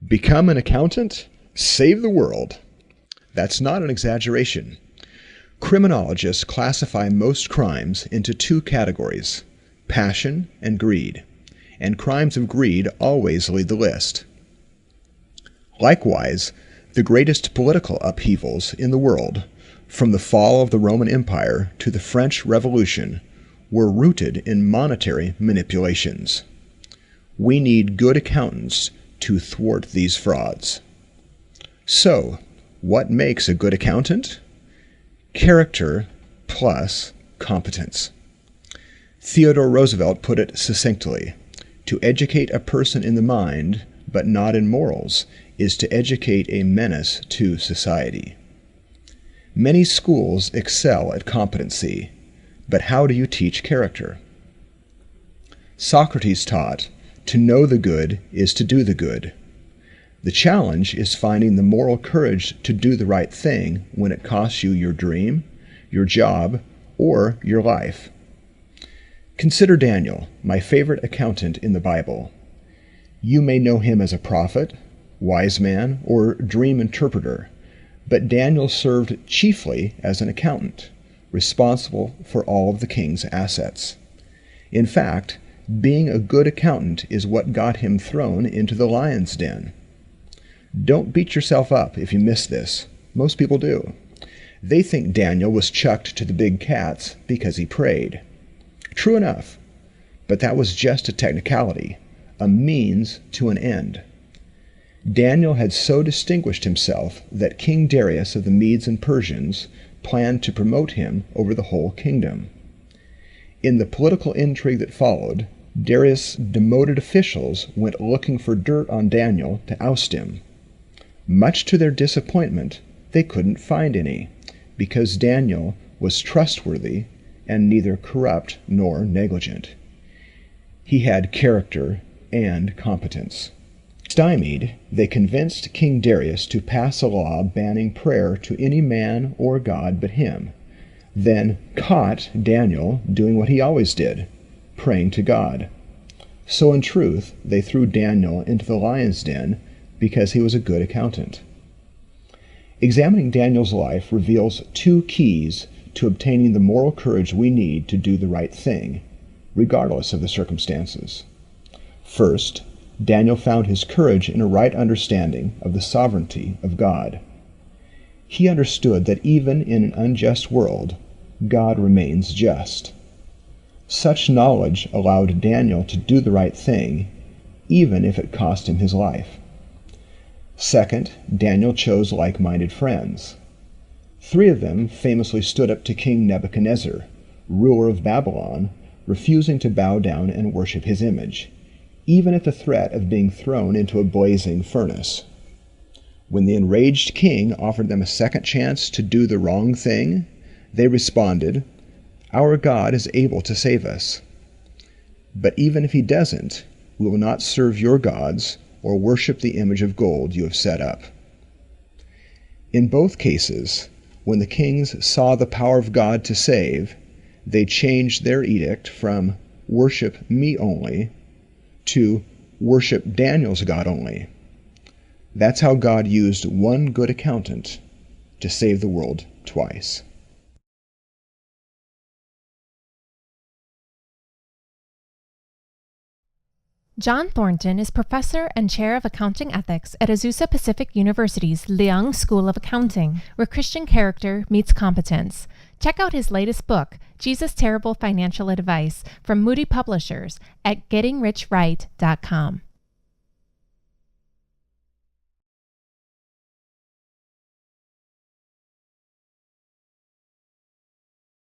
Become an accountant? Save the world. That's not an exaggeration. Criminologists classify most crimes into two categories, passion and greed, and crimes of greed always lead the list. Likewise, the greatest political upheavals in the world, from the fall of the Roman Empire to the French Revolution, were rooted in monetary manipulations. We need good accountants to thwart these frauds. So, what makes a good accountant? Character plus competence. Theodore Roosevelt put it succinctly, "To educate a person in the mind, but not in morals, is to educate a menace to society." Many schools excel at competency, but how do you teach character? Socrates taught, "To know the good is to do the good." The challenge is finding the moral courage to do the right thing when it costs you your dream, your job, or your life. Consider Daniel, my favorite accountant in the Bible. You may know him as a prophet, wise man, or dream interpreter, but Daniel served chiefly as an accountant, responsible for all of the king's assets. In fact, being a good accountant is what got him thrown into the lion's den. Don't beat yourself up if you miss this. Most people do. They think Daniel was chucked to the big cats because he prayed. True enough, but that was just a technicality, a means to an end. Daniel had so distinguished himself that King Darius of the Medes and Persians planned to promote him over the whole kingdom. In the political intrigue that followed, Darius' demoted officials went looking for dirt on Daniel to oust him. Much to their disappointment, they couldn't find any, because Daniel was trustworthy and neither corrupt nor negligent. He had character and competence. Stymied, they convinced King Darius to pass a law banning prayer to any man or god but him, then caught Daniel doing what he always did, praying to God. So in truth, they threw Daniel into the lion's den because he was a good accountant. Examining Daniel's life reveals two keys to obtaining the moral courage we need to do the right thing, regardless of the circumstances. First, Daniel found his courage in a right understanding of the sovereignty of God. He understood that even in an unjust world, God remains just. Such knowledge allowed Daniel to do the right thing, even if it cost him his life. Second, Daniel chose like-minded friends. 3 of them famously stood up to King Nebuchadnezzar, ruler of Babylon, refusing to bow down and worship his image, even at the threat of being thrown into a blazing furnace. When the enraged king offered them a second chance to do the wrong thing, they responded, "Our God is able to save us. But even if he doesn't, we will not serve your gods or worship the image of gold you have set up." In both cases, when the kings saw the power of God to save, they changed their edict from "worship me only" to "worship Daniel's God only." That's how God used one good accountant to save the world twice. John Thornton is professor and chair of accounting ethics at Azusa Pacific University's Leung School of Accounting, where Christian character meets competence. Check out his latest book, Jesus' Terrible Financial Advice, from Moody Publishers at gettingrichright.com.